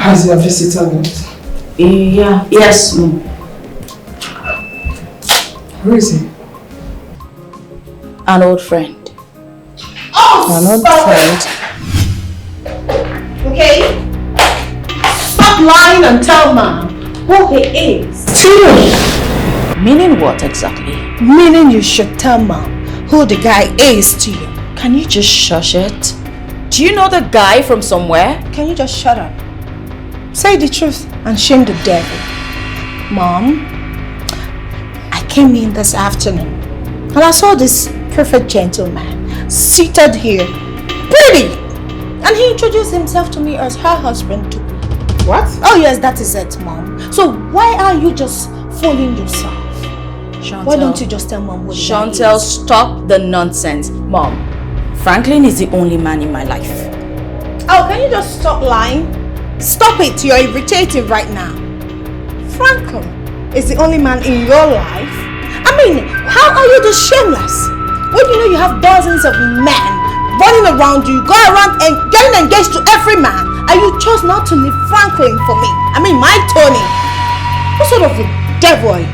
Has your visitor left? Yeah. Yes. Who is he? An old friend. Oh, an old friend. Okay? Stop lying and tell Mom who he is. Meaning what exactly? Meaning you should tell Mom who the guy is to you. Can you just shush it? Do you know the guy from somewhere? Can you just shut up? Say the truth and shame the devil. Mom, I came in this afternoon and I saw this perfect gentleman seated here, pretty, and he introduced himself to me as her husband too. What? Oh yes, that is it, Mom. So why are you just fooling yourself? Chantel, why don't you just tell Mom what Chantel, stop the nonsense. Mom, Franklin is the only man in my life. Oh, can you just stop lying? Stop it, you're irritating right now. Franklin is the only man in your life? I mean, how are you this shameless? When you know you have dozens of men running around you, go around and getting engaged to every man, and you chose not to leave Franklin for me. I mean, my Tony. What sort of a devil are you?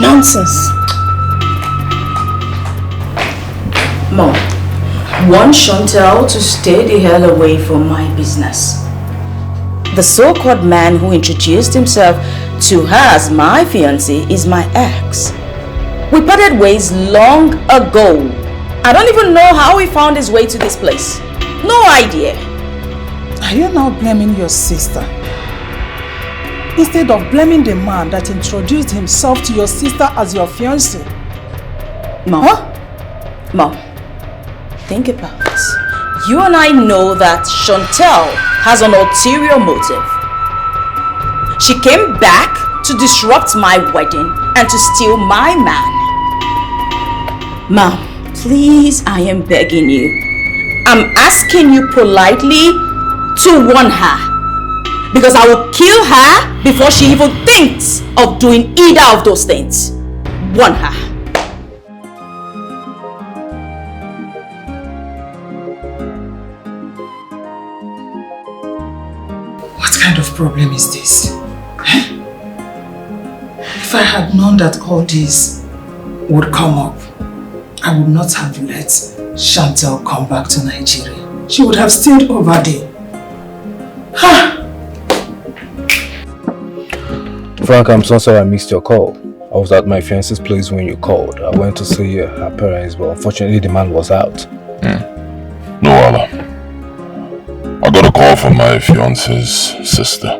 Nonsense. Mom, want Chantel to stay the hell away from my business. The so-called man who introduced himself to her as my fiancé is my ex. We parted ways long ago. I don't even know how he found his way to this place. No idea. Are you now blaming your sister? Instead of blaming the man that introduced himself to your sister as your fiancé? Mom, Mom, think about this. You and I know that Chantel has an ulterior motive. She came back to disrupt my wedding and to steal my man. Mom, please, I am begging you. I'm asking you politely to warn her. Because I will kill her before she even thinks of doing either of those things. Warn her. What kind of problem is this? If I had known that all this would come up, I would not have let Chantel come back to Nigeria. She would have stayed over there. Frank, I'm so sorry I missed your call. I was at my fiance's place when you called. I went to see her parents, but unfortunately the man was out. No other. I got a call from my fiance's sister.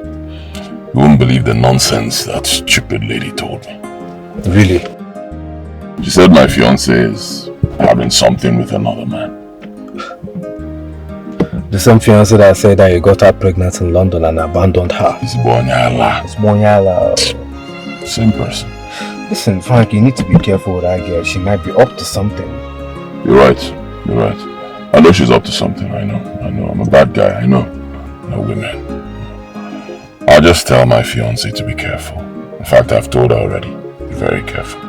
You wouldn't believe the nonsense that stupid lady told me. Really? She said my fiance is having something with another man. The same fiance that said that he got her pregnant in London and abandoned her. It's Bonyala. It's Bonyala. Same person. Listen, Frank, you need to be careful with that girl. She might be up to something. You're right. You're right. I know she's up to something. I know. I'm a bad guy. I know. No women. I'll just tell my fiance to be careful. In fact, I've told her already. Be very careful.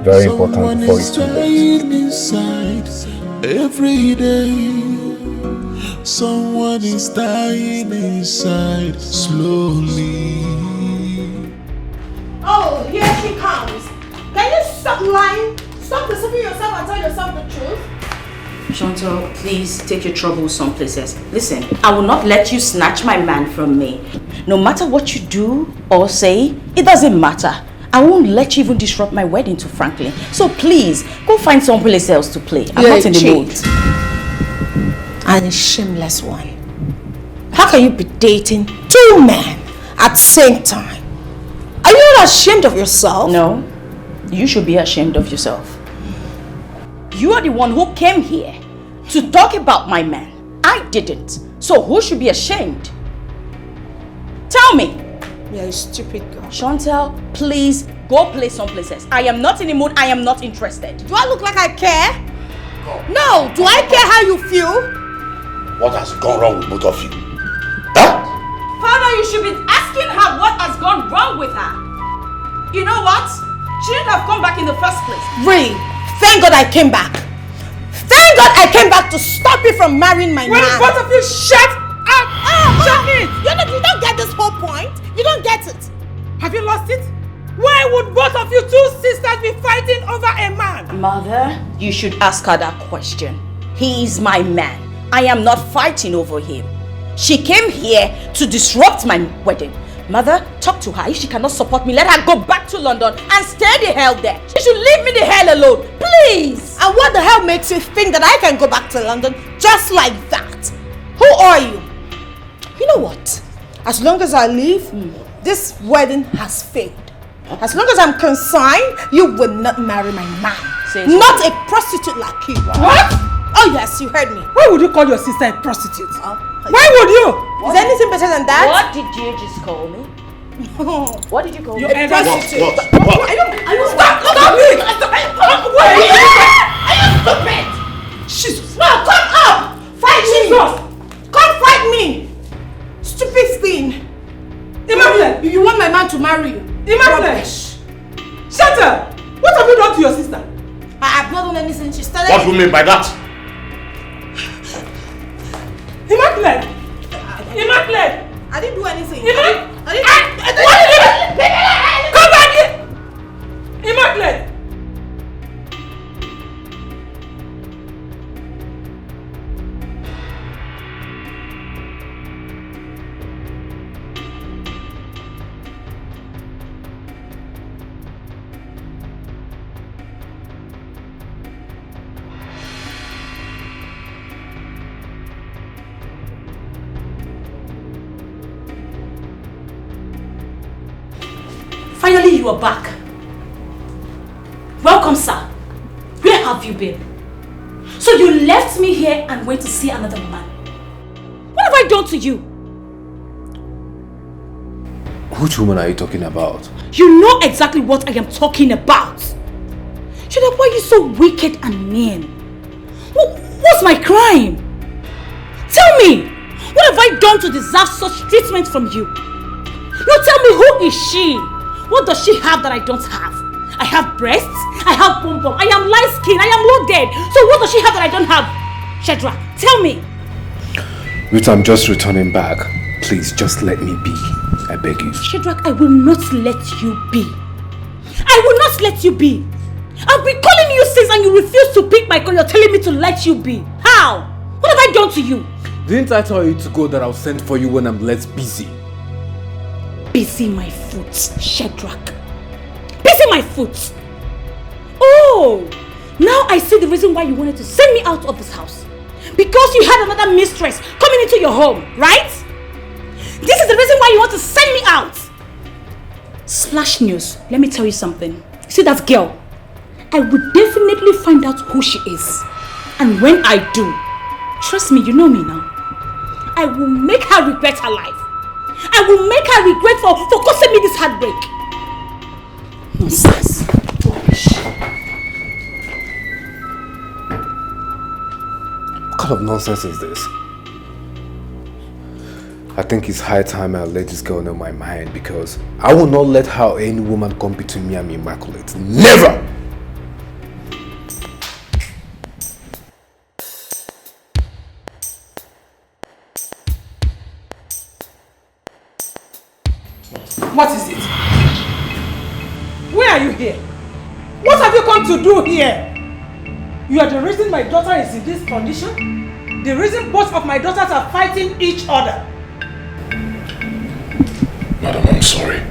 Very important before it's too late. Inside every day. Someone is dying inside slowly. Oh, here she comes. Can you stop lying? Stop deceiving yourself and tell yourself the truth. Chantal, please take your troubles some places. Listen, I will not let you snatch my man from me. No matter what you do or say, it doesn't matter. I won't let you even disrupt my wedding to Franklin. So please, go find someplace else to play. I'm not in the mood. And a shameless one. How can you be dating two men at the same time? Are you not ashamed of yourself? No, you should be ashamed of yourself. You are the one who came here to talk about my man. I didn't. So who should be ashamed? Tell me. You're a stupid girl. Chantal, please go play someplace else. I am not in the mood. I am not interested. Do I look like I care? No. Do I care how you feel? What has gone wrong with both of you? Huh? Father, you should be asking her what has gone wrong with her. You know what? She shouldn't have come back in the first place. Really? Thank God I came back. Thank Thank God I came back to stop you from marrying my man. Will both of you shut up? Shut it! You don't get this whole point. You don't get it. Have you lost it? Why would both of you two sisters be fighting over a man? Mother, you should ask her that question. He is my man. I am not fighting over him. She came here to disrupt my wedding. Mother, talk to her. If she cannot support me, let her go back to London and stay the hell there. She should leave me the hell alone, please. And what the hell makes you think that I can go back to London just like that? Who are you? You know what? As long as I leave, this wedding has failed. As long as I'm concerned, you will not marry my man. Not a prostitute like you. What? Oh yes, you heard me. Why would you call your sister a prostitute? Why would you? Is there anything better than that? What did you just call me? What did you call me? A prostitute. What? Are you Stop it! Are you stupid? Jesus. No, come up! Fight me! Come fight me! Stupid thing! Immaculate! You want my man to marry you? Immaculate! Shut up! What have you done to your sister? I have not done anything. She started. What do you mean by that? Immaculate! Immaculate! I didn't do anything. Immaculate! I didn't. What did you do? Come back here! Immaculate! Finally, you are back. Welcome, sir. Where have you been? So you left me here and went to see another man. What have I done to you? Which woman are you talking about? You know exactly what I am talking about. Shut up, why are you so wicked and mean? What's my crime? Tell me, what have I done to deserve such treatment from you? No, tell me, who is she? What does she have that I don't have? I have breasts, I have bum bum, I am light skinned, I am loaded. So what does she have that I don't have? Shedra, tell me. Ruth, I'm just returning back. Please, just let me be. I beg you. Shadrach, I will not let you be. I will not let you be. I've been calling you since and you refuse to pick my call. You're telling me to let you be. How? What have I done to you? Didn't I tell you to go that I'll send for you when I'm less busy? Busy my foot, Shadrach. Busy my foot. Oh, now I see the reason why you wanted to send me out of this house. Because you had another mistress coming into your home, right? This is the reason why you want to send me out. Splash news, let me tell you something. See that girl? I will definitely find out who she is. And when I do, trust me, you know me now, I will make her regret her life. I will make her regret for causing me this heartbreak. Nonsense. What kind of nonsense is this? I think it's high time I let this girl know my mind, because I will not let her or any woman come between me and me Immaculate. Never! What is it? Where are you here? What have you come to do here? You are the reason my daughter is in this condition? The reason both of my daughters are fighting each other? Madam, I'm sorry.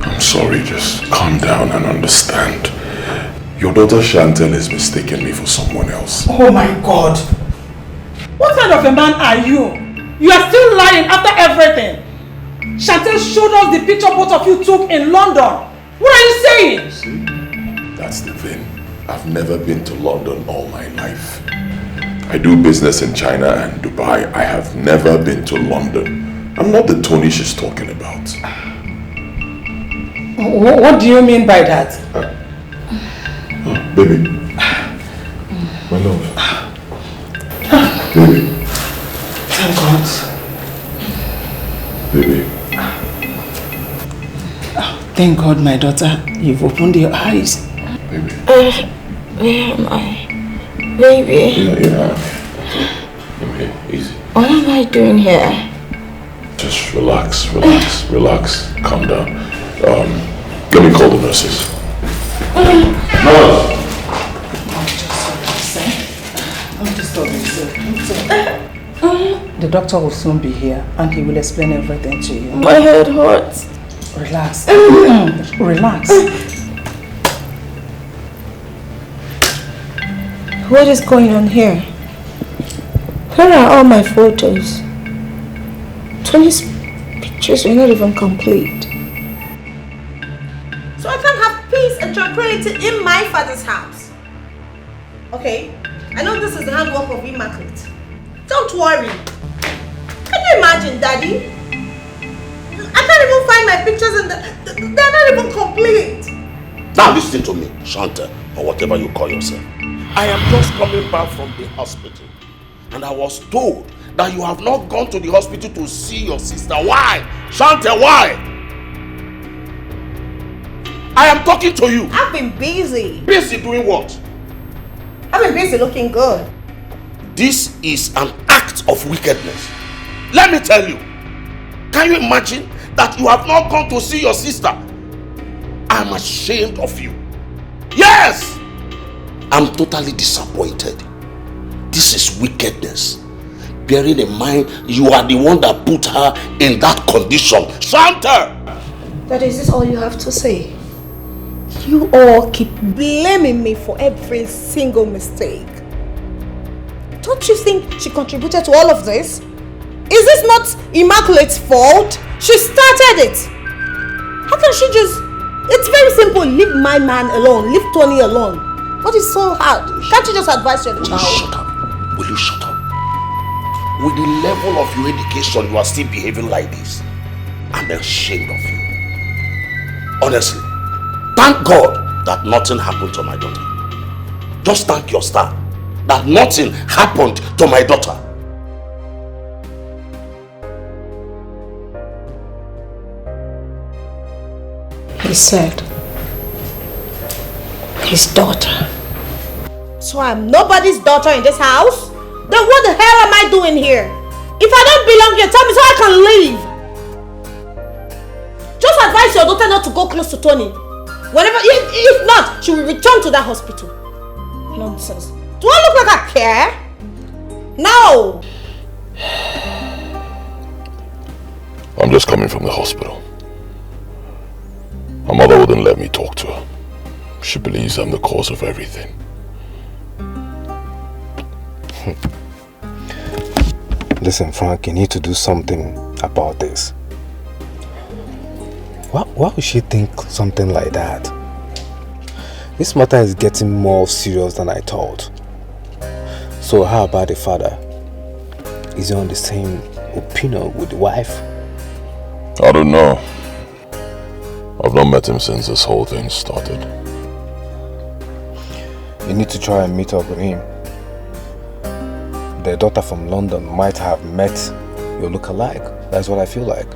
I'm sorry, just calm down and understand. Your daughter Chantel has mistaken me for someone else. Oh my God! What kind of a man are you? You are still lying after everything. Chantel showed us the picture both of you took in London. What are you saying? See? That's the thing. I've never been to London all my life. I do business in China and Dubai. I have never been to London. I'm not the Tony she's talking about. What do you mean by that? Baby. My love. Baby. Thank God. Baby. Thank God, my daughter, you've opened your eyes. Baby. Where am I? Baby. Yeah. Okay, easy. What am I doing here? Just relax. Calm down. Let me call the nurses. Nurse! I'm just The doctor will soon be here and he will explain everything to you. My head hurts. Relax. Relax. What is going on here? Where are all my photos? Tony's pictures were not even complete. So I can have peace and tranquility in my father's house. Okay, I know this is the handwork of Immaculate. Don't worry. Can you imagine, Daddy? I can't even find my pictures and they're not even complete. Now listen to me, Shanta, or whatever you call yourself. I am just coming back from the hospital. And I was told that you have not gone to the hospital to see your sister. Why? Shanta, why? I am talking to you. I've been busy. Busy doing what? I've been busy looking good. This is an act of wickedness. Let me tell you. Can you imagine that you have not gone to see your sister? I'm ashamed of you. Yes! I'm totally disappointed. This is wickedness. Bearing in mind, you are the one that put her in that condition. Shanta! Daddy, is this all you have to say? You all keep blaming me for every single mistake. Don't you think she contributed to all of this? Is this not Immaculate's fault? She started it. How can she just... It's very simple. Leave my man alone. Leave Tony alone. What is so hard? Can't you just advise your child? Shut up. Will you shut up? With the level of your education, you are still behaving like this. I'm ashamed of you. Honestly, thank God that nothing happened to my daughter. Just thank your star that nothing happened to my daughter. He said his daughter. So I'm nobody's daughter in this house? Then what the hell am I doing here? If I don't belong here, tell me so I can leave. Just advise your daughter not to go close to Tony. Whenever, if not, she will return to that hospital. Nonsense. Do I look like I care? No. I'm just coming from the hospital. My mother wouldn't let me talk to her. She believes I'm the cause of everything. Listen, Frank, you need to do something about this. Why would she think something like that? This matter is getting more serious than I thought. So how about the father? Is he on the same opinion with the wife? I don't know. I've not met him since this whole thing started. You need to try and meet up with him. The daughter from London might have met your look-alike. That's what I feel like.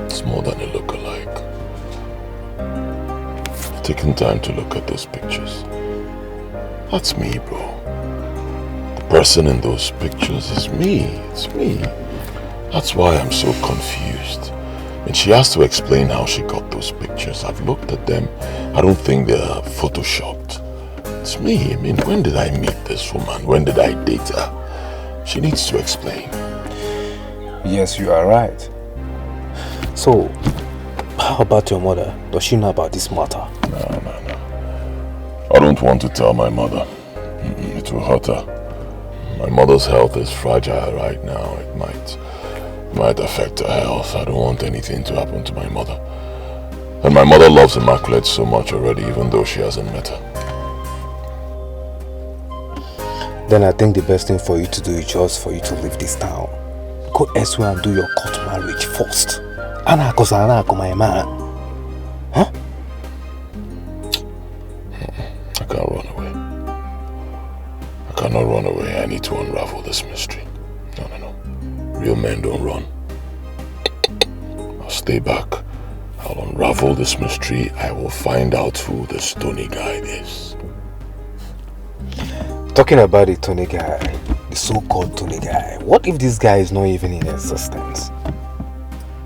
It's more than a look-alike. Taking time to look at those pictures. That's me, bro. The person in those pictures is me. It's me. That's why I'm so confused. And she has to explain how she got those pictures. I've looked at them. I don't think they're photoshopped. It's me. I mean, when did I meet this woman? When did I date her? She needs to explain. Yes, you are right. So, how about your mother? Does she know about this matter? No. I don't want to tell my mother. It will hurt her. My mother's health is fragile right now. It might affect her health. I don't want anything to happen to my mother. And my mother loves Immaculate so much already, even though she hasn't met her. Then I think the best thing for you to do is just for you to leave this town. Go elsewhere and do your court marriage first. Huh? I can't run away. I cannot run away. I need to unravel this mystery. No. Real men don't run. I'll stay back. I'll unravel this mystery. I will find out who the Stony guy is. Talking about the Tony guy, the so-called Tony guy, what if this guy is not even in existence?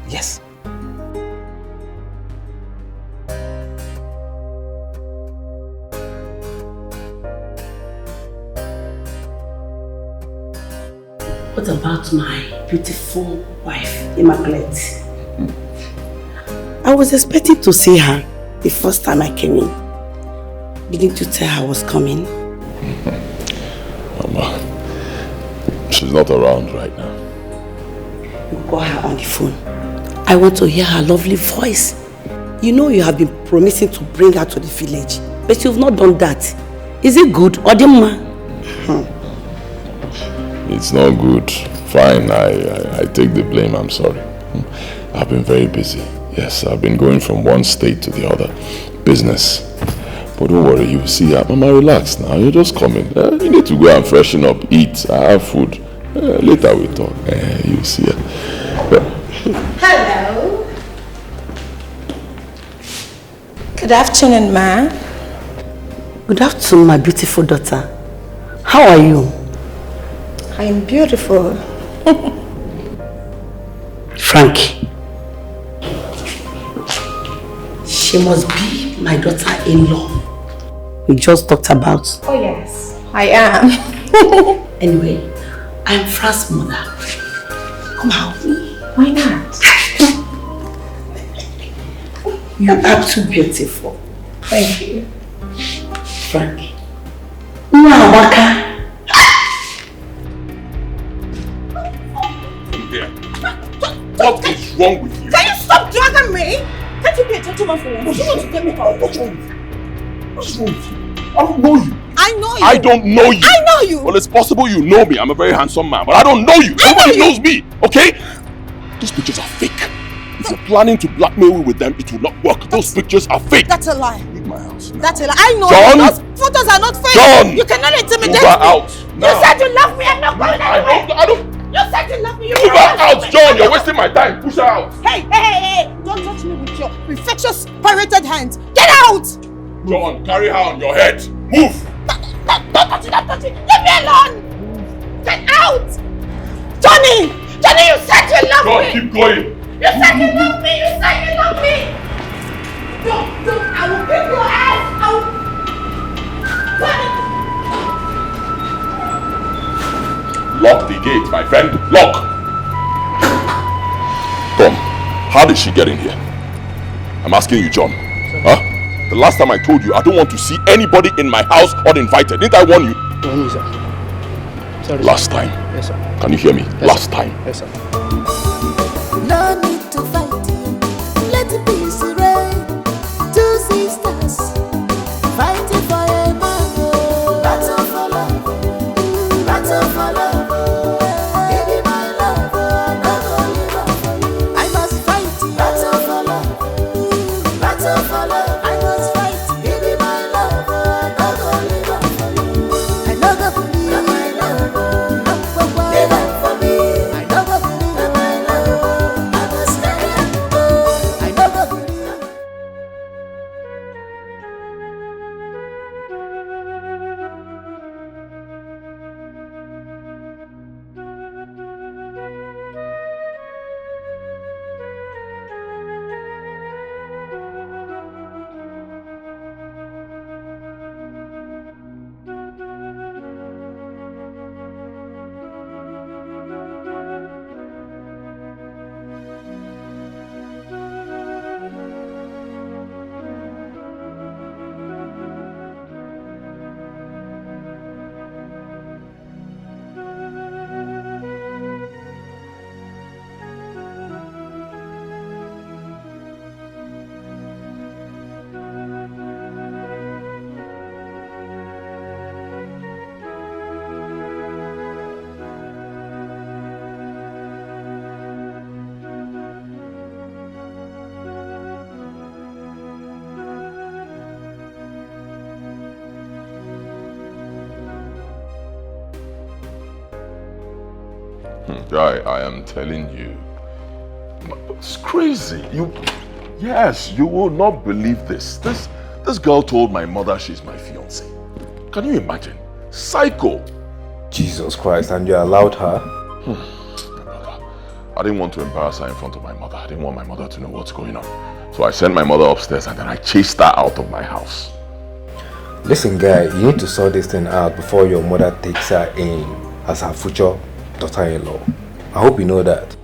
Yes. What about my beautiful wife, Immaculate? I was expecting to see her the first time I came in. Didn't you tell her I was coming? Mama, she's not around right now. You call her on the phone. I want to hear her lovely voice. You know you have been promising to bring her to the village, but you've not done that. Is it good or the It's not good. Fine, I take the blame, I'm sorry. I've been very busy. Yes, I've been going from one state to the other. Business. But don't worry, you see her. Mama, relax now. You're just coming. You need to go and freshen up, eat, have food. Later we talk. You see her. Hello. Good afternoon, ma. Good afternoon, my beautiful daughter. How are you? I'm beautiful. Frankie. She must be my daughter-in-law. We just talked about. Oh yes, I am. Anyway, I'm Frank's mother. Come help me. Why not? You are too beautiful. Thank you. Frankie. Waka. What is wrong with you? Can you stop dragging me? Can't you be a gentleman for once? You want to get me out? What's wrong with you? What's wrong with you? I don't know you. I know you. I don't know you. I know you. Well, it's possible you know me. I'm a very handsome man, but I don't know you. Nobody knows me, okay? Those pictures are fake. If you're planning to blackmail me with them, it will not work. Those pictures are fake. That's a lie. Leave my house now. That's a lie. I know John! you. Those photos are not fake. John! You cannot intimidate Move her me. out now. You said you love me. I'm not going anywhere. I don't. You said you love me. Move her out, John. You're wasting my time. Push her out. Hey. Don't touch me with your infectious pirated hands. Get out. John, carry her on your head. Move. Don't touch it. Leave me alone. Get out. Johnny, you said you love John, me. keep going. You said you love me. Don't. I will kick your ass. Lock the gate, my friend. Lock. Come. How did she get in here? I'm asking you, John. Huh? The last time I told you, I don't want to see anybody in my house uninvited. Didn't I warn you? No, sir. Sorry, Last time. Yes, sir. Can you hear me? Yes, Last sir. time. Yes, sir. No need to fight. Let it be serene. Two sisters fighting for a man. Battle for love. Battle for love. Baby, my love. I'm not gonna leave up for you. I must fight. Battle for love. Battle for love. I must fight. Baby, my love. I'm not gonna leave up for you. I know the police. My love. Live up for me. I know the police. My love. I must stay and go. I know the police. Guy, I am telling you. It's crazy. Yes, you will not believe this. This girl told my mother she's my fiancée. Can you imagine? Psycho. Jesus Christ, and you allowed her? I didn't want to embarrass her in front of my mother. I didn't want my mother to know what's going on. So I sent my mother upstairs and then I chased her out of my house. Listen, guy, you need to sort this thing out before your mother takes her in as her future daughter-in-law. I hope you know that.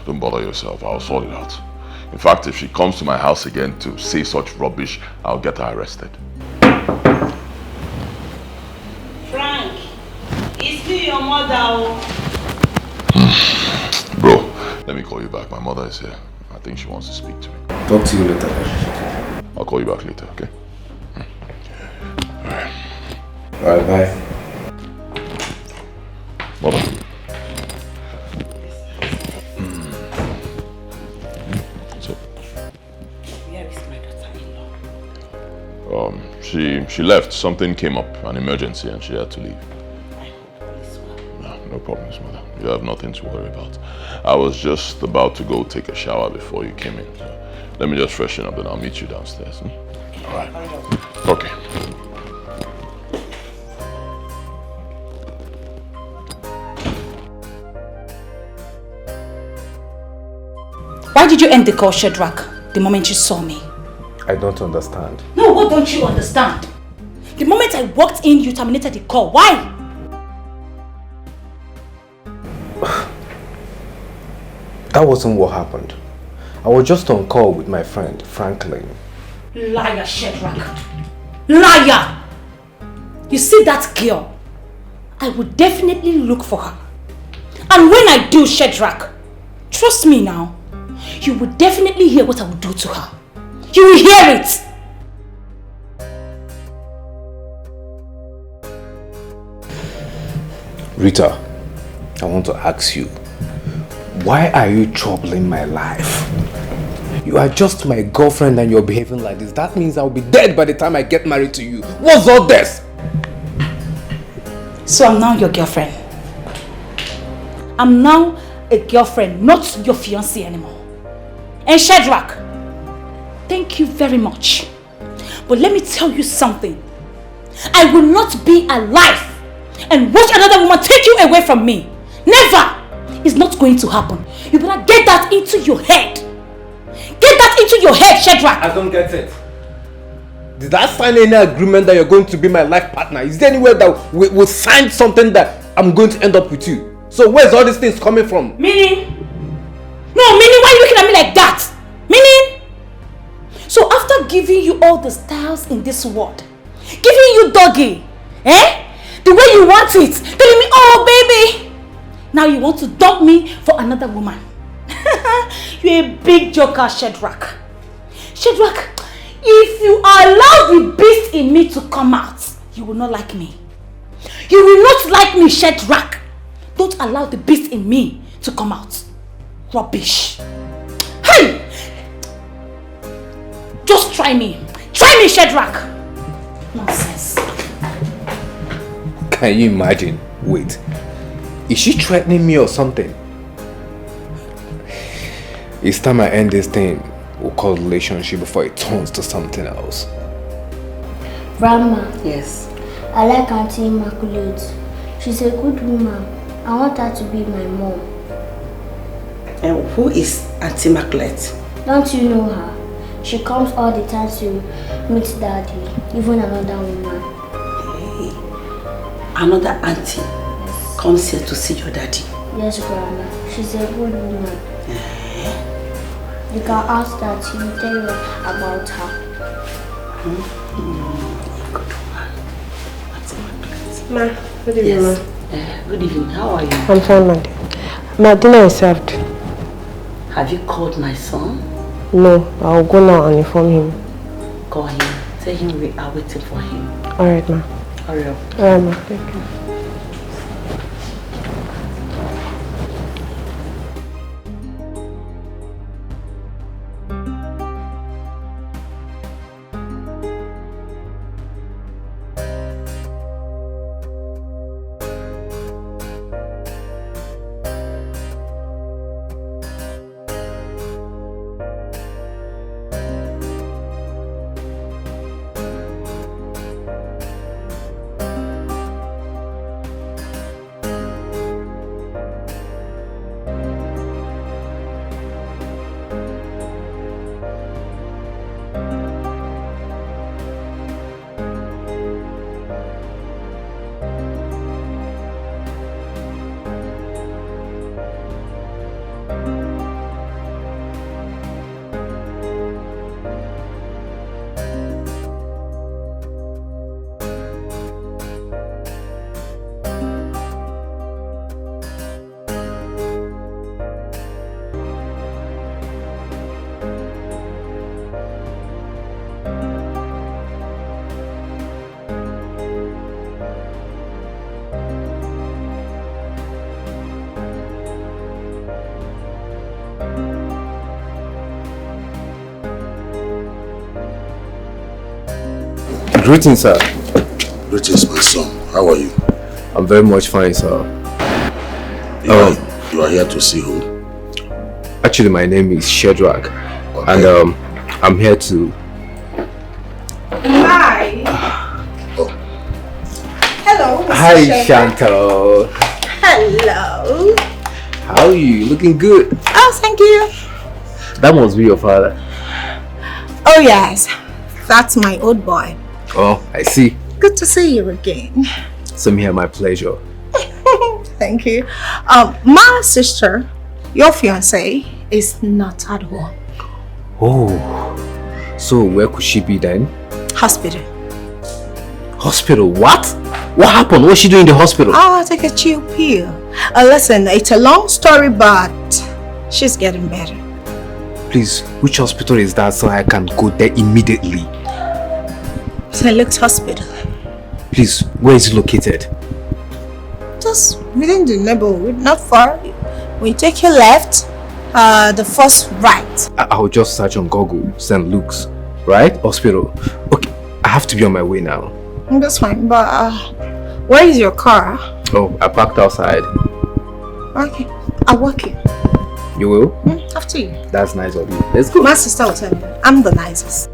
Don't bother yourself. I'll sort it out. In fact, if she comes to my house again to say such rubbish, I'll get her arrested. Frank, it's me, your mother. Bro, let me call you back. My mother is here. I think she wants to speak to me. Talk to you later. I'll call you back later, okay? Alright, bye. Mother. So, Where is my daughter-in-law? she left. Something came up, an emergency, and she had to leave. I hope all is well. No problems, mother. You have nothing to worry about. I was just about to go take a shower before you came in. So let me just freshen up, then I'll meet you downstairs. Alright. Okay. Why did you end the call, Shadrach, the moment you saw me? I don't understand. No, what don't you understand? The moment I walked in, you terminated the call. Why? That wasn't what happened. I was just on call with my friend, Franklin. Liar, Shadrach. Liar! You see that girl? I will definitely look for her. And when I do, Shadrach, trust me now, you will definitely hear what I will do to her. You will hear it! Rita, I want to ask you, why are you troubling my life? You are just my girlfriend and you're behaving like this. That means I'll be dead by the time I get married to you. What's all this? So I'm now your girlfriend. I'm now a girlfriend, not your fiancé anymore. And Shadrach, thank you very much. But let me tell you something. I will not be alive and watch another woman take you away from me. Never! It's not going to happen. You better get that into your head. Get that into your head, Shadrach. I don't get it. Did I sign any agreement that you're going to be my life partner? Is there anywhere that we sign something that I'm going to end up with you? So where's all these things coming from? Meaning? No, meaning, why are you looking at me like that? Meaning? So after giving you all the styles in this world, giving you doggy, the way you want it, telling me, oh baby, now you want to dump me for another woman. You're a big joker, Shadrach. Shadrach, if you allow the beast in me to come out, you will not like me. You will not like me, Shadrach. Don't allow the beast in me to come out. Rubbish. Hey! Just try me. Try me, Shadrach. Nonsense. Can you imagine? Wait. Is she threatening me or something? It's time I end this thing we'll call relationship before it turns to something else. Grandma. Yes. I like Auntie Immaculate. She's a good woman. I want her to be my mom. And who is Auntie Immaculate? Don't you know her? She comes all the time to meet Daddy, even another woman. Hey. Another auntie comes here to see your daddy. Yes, Grandma. She's a good woman. You can ask that. She will tell you about her. Good woman. Auntie Immaculate. Ma, good evening, yes. ma. Good evening. How are you? I'm fine, ma. My dinner is served. Have you called my son? No, I'll go now and inform him. Call him. Tell him we are waiting for him. Alright, ma. Hurry up. Alright, ma. Thank you. Greetings, sir. Greetings, my son. How are you? I'm very much fine, sir. You are here to see who? Actually, my name is Shedrack. Okay. And I'm here to... Hi. Hello, Mr. Hi, Shedrack. Chantal. Hello. How are you? Looking good. Oh, thank you. That must be your father. Oh, yes. That's my old boy. Oh, I see. Good to see you again. Same here, my pleasure. Thank you. My sister, your fiancé, is not at home. Oh, so where could she be then? Hospital. Hospital? What? What happened? What's she doing in the hospital? Oh, take a chill pill. Listen, it's a long story, but she's getting better. Please, which hospital is that so I can go there immediately? St. Luke's Hospital. Please, where is it located? Just within the neighborhood, not far. When you take your left, the first right. I'll just search on Google, St. Luke's, right? Hospital. Okay, I have to be on my way now. That's fine, but where is your car? Oh, I parked outside. Okay, I'll walk you. You will? After you. That's nice of you. Let's go. My sister will tell me I'm the nicest.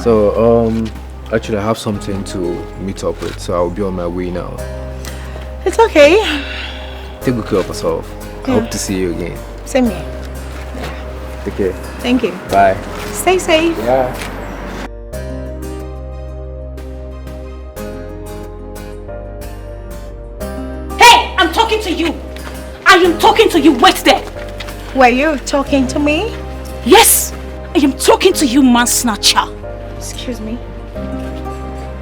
So, actually I have something to meet up with, so I'll be on my way now. It's okay. Take good care of yourself. I hope to see you again. Same here. Take care. Thank you. Bye. Stay safe. Yeah. Hey, I'm talking to you. I am talking to you. Wait there. Were you talking to me? Yes, I am talking to you, man snatcher. Excuse me.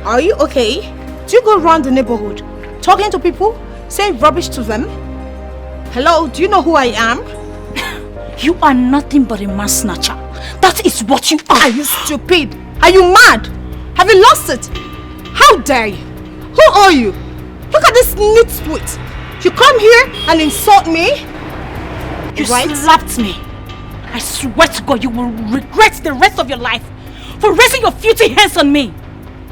Are you okay? Do you go around the neighborhood talking to people, saying rubbish to them? Hello, do you know who I am? You are nothing but a man snatcher. That is what you are. Are you stupid? Are you mad? Have you lost it? How dare you? Who are you? Look at this nitwit. You come here and insult me? You slapped me. I swear to God, you will regret the rest of your life for raising your filthy hands on me.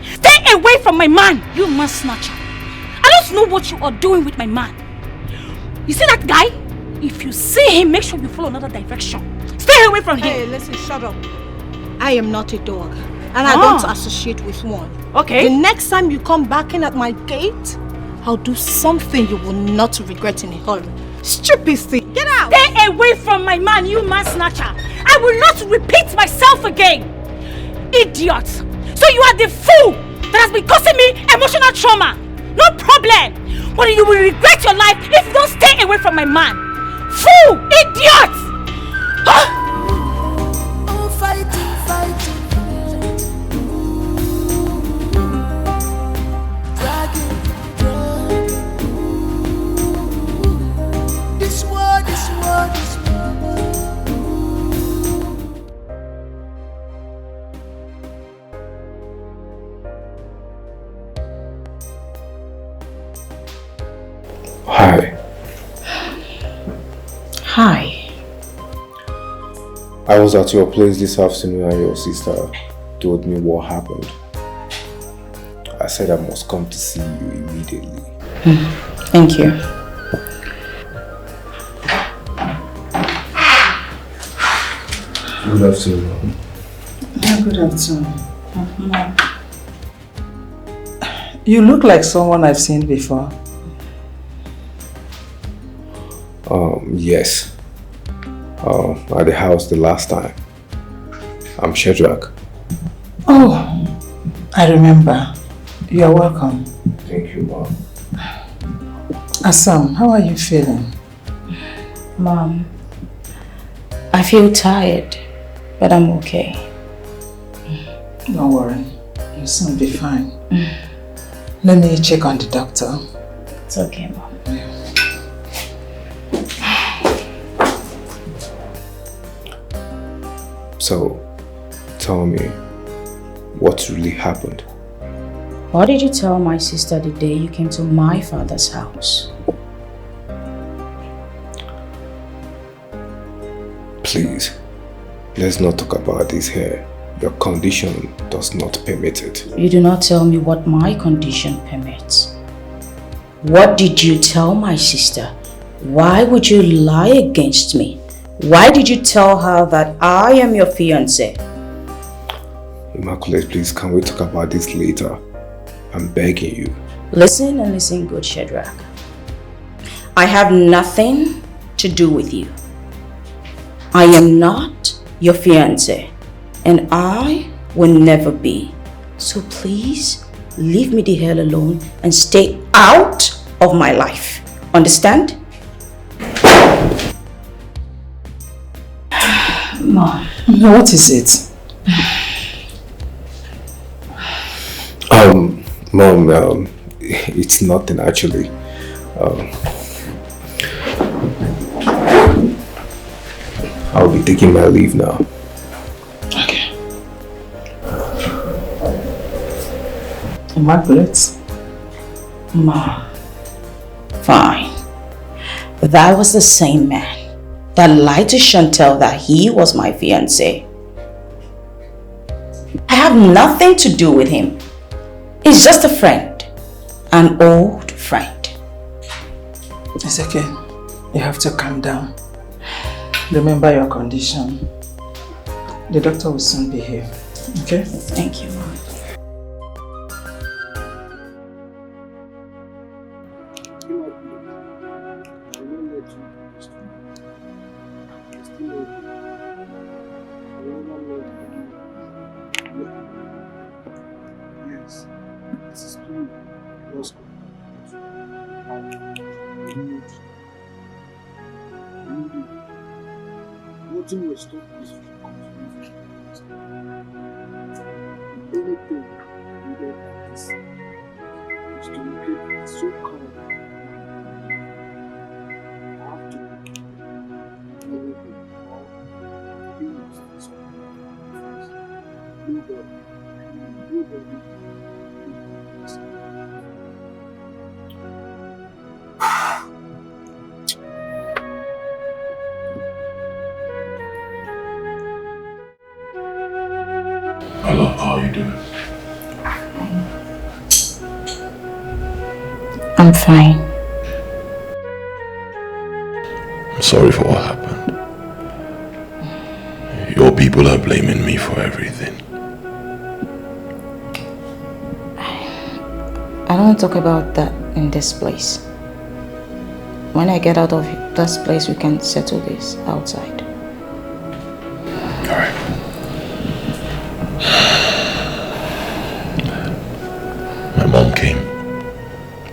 Stay away from my man, you man snatcher. I don't know what you are doing with my man. You see that guy? If you see him, make sure you follow another direction. Stay away from him. Hey, listen, shut up. I am not a dog, and I don't associate with one. Okay. The next time you come backing at my gate, I'll do something you will not regret in a hurry. Stupid thing. Get out. Stay away from my man, you man snatcher. I will not repeat myself again. Idiot. So you are the fool that has been causing me emotional trauma. No problem. But you will regret your life if you don't stay away from my man. Fool! Idiot! Huh? Oh, fighting. This war. Hi. Hi. I was at your place this afternoon and your sister told me what happened. I said I must come to see you immediately. Thank you. Good afternoon. Yeah, good afternoon. You look like someone I've seen before. Yes. At the house the last time. I'm Shedrack. Oh, I remember. You are welcome. Thank you, Mom. Assam, how are you feeling? Mom, I feel tired, but I'm okay. Don't worry. You'll soon be fine. Let me check on the doctor. It's okay, Mom. So, tell me, what really happened? What did you tell my sister the day you came to my father's house? Please, let's not talk about this here. Your condition does not permit it. You do not tell me what my condition permits. What did you tell my sister? Why would you lie against me? Why did you tell her that I am your fiancé? Immaculate, please, can we talk about this later? I'm begging you. Listen and listen good, Shadrach. I have nothing to do with you. I am not your fiancé, and I will never be. So please, leave me the hell alone and stay out of my life. Understand? Mom. What is it? Mom, it's nothing actually. I'll be taking my leave now. Okay. Immaculate? Mom. Fine. That was the same man that lied to Chantel that he was my fiancé. I have nothing to do with him. He's just a friend. An old friend. It's okay. You have to calm down. Remember your condition. The doctor will soon be here. Okay? Thank you, Mom. Nothing will stop this from continuing. The only thing needed is to make it so calm. I have to do everything or finish this one. Nobody. Hello, how are you doing? I'm fine. I'm sorry for what happened. Your people are blaming me for everything. I don't talk about that in this place. When I get out of this place, we can settle this outside. Alright. My mom came.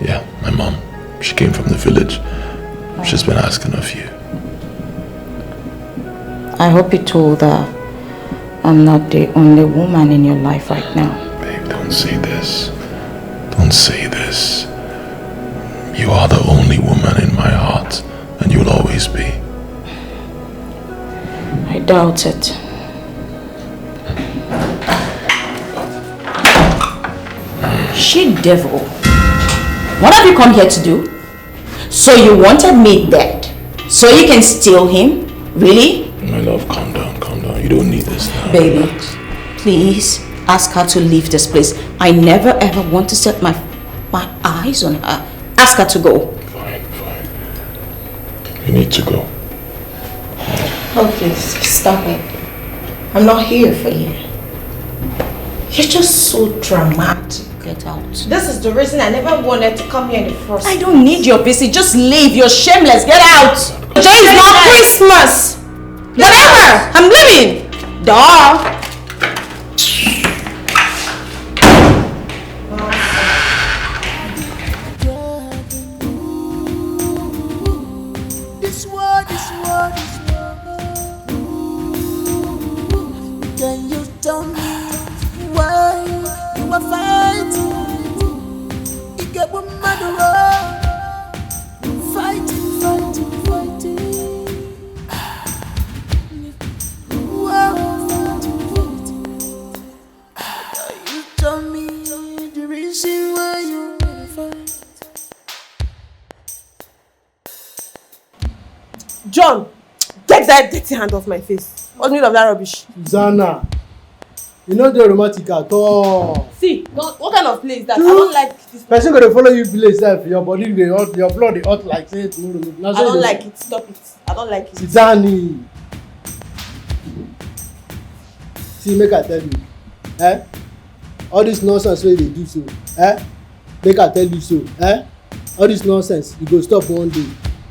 Yeah, my mom. She came from the village. She's been asking of you. I hope you told her I'm not the only woman in your life right now. Babe, don't say this. Don't say this. You are the only woman in my heart, and you'll always be. I doubt it. She devil. What have you come here to do? So you wanted me dead, so you can steal him? Really? My love, calm down, calm down. You don't need this now. Baby, Relax. please ask her to leave this place. I never ever want to set my eyes on her. Ask her to go. Fine. You need to go. Oh, please, stop it. I'm not here for you. You're just so dramatic. Get out. This is the reason I never wanted to come here in the first place. I don't need your visit. Just leave. You're shameless. Get out. Today is not Christmas. Whatever. I'm leaving. Duh. This world. Can you tell me why John, get that dirty hand off my face. What's the meaning of that rubbish? Susanna, you know the romantic at all. See, what kind of place is that? I don't like this. Person gonna follow you place sef, your body dey hot, your blood dey hot like say tomorrow. I don't like it. Stop it. I don't like it. Susanna. See, make I tell you, all this nonsense wey you dey do so, make I tell you so, all this nonsense you go stop one day.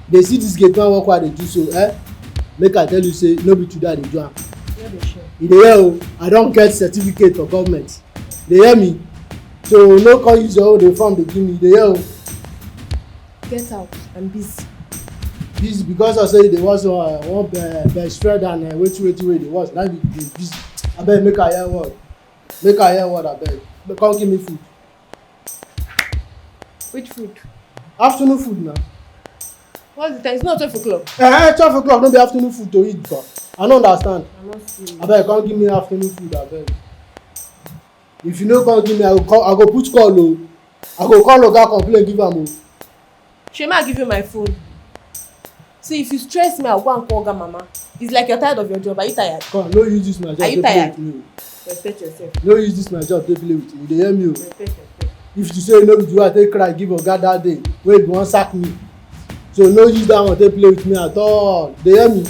Dey see this gate man work wey I dey do so, make I tell you say no be today I dey do am. You dey hear o? I don get certificate for government. Dey hear me? So no come use your own dey form dey give me. Dey hear o? Get out. I'm busy. Busy because I say you dey watch one best friend and wetin wey dey watch. Now you dey busy. Abeg make I hear word. Make I hear word abeg. Come give me food. Which food? Afternoon food na. What's the time? It's not 12 o'clock. 12 o'clock no be afternoon food to eat for. I no understand. I'm not seeing. Abeg come give me afternoon food abeg. If you no come give me, I go put call o. I go call oga complain give am o. Shema, I give you my phone. See, if you stress me, I'll go and call Oga Mama. It's like you're tired of your job. Are you tired? Come, no use this my job. Are you tired? Respect yourself. No use this my job to play with me. Dey hear me o. Respect yourself. If you say no be do I take cry give oga that day wey you wan sack me. So no use that one to play with me at all. Dey hear me?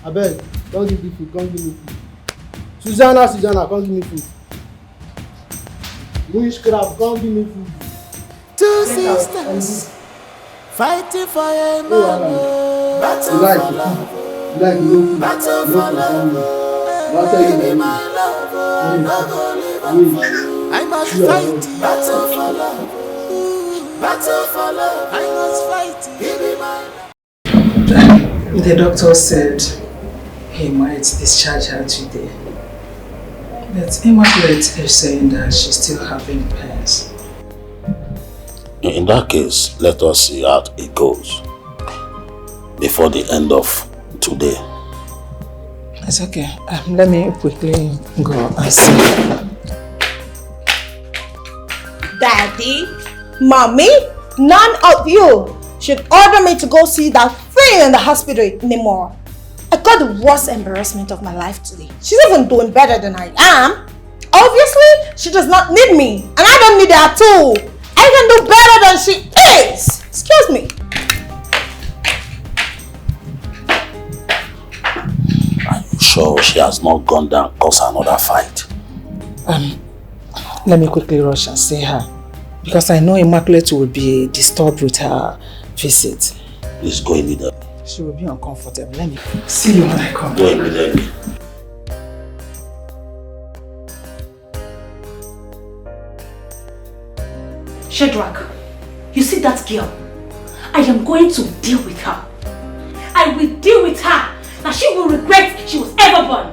Abeg, come give me food, come give me food. Susanna, come give me food. Witchcraft, come give me food. Two sisters fighting for a man. Battle for love. Battle for love. Baby, my love, no go leave me. I must fight. Battle for love. Battle for love. I must fight. Baby, my love. The doctor said he might discharge her today. But Immaculate is saying that she's still having pains. In that case, let us see how it goes before the end of today. It's okay. Let me quickly go and see. Daddy, Mommy, none of you should order me to go see that friend in the hospital anymore. I got the worst embarrassment of my life today. She's even doing better than I am. Obviously, she does not need me, and I don't need her too. I can do better than she is. Excuse me. Are you sure she has not gone down and caused another fight? Let me quickly rush and see her. Because I know Immaculate will be disturbed with her visit. Please go immediately. She will be uncomfortable. Let me see you when I come. Go immediately. Shadrach, you see that girl? I am going to deal with her. I will deal with her. Now she will regret she was ever born.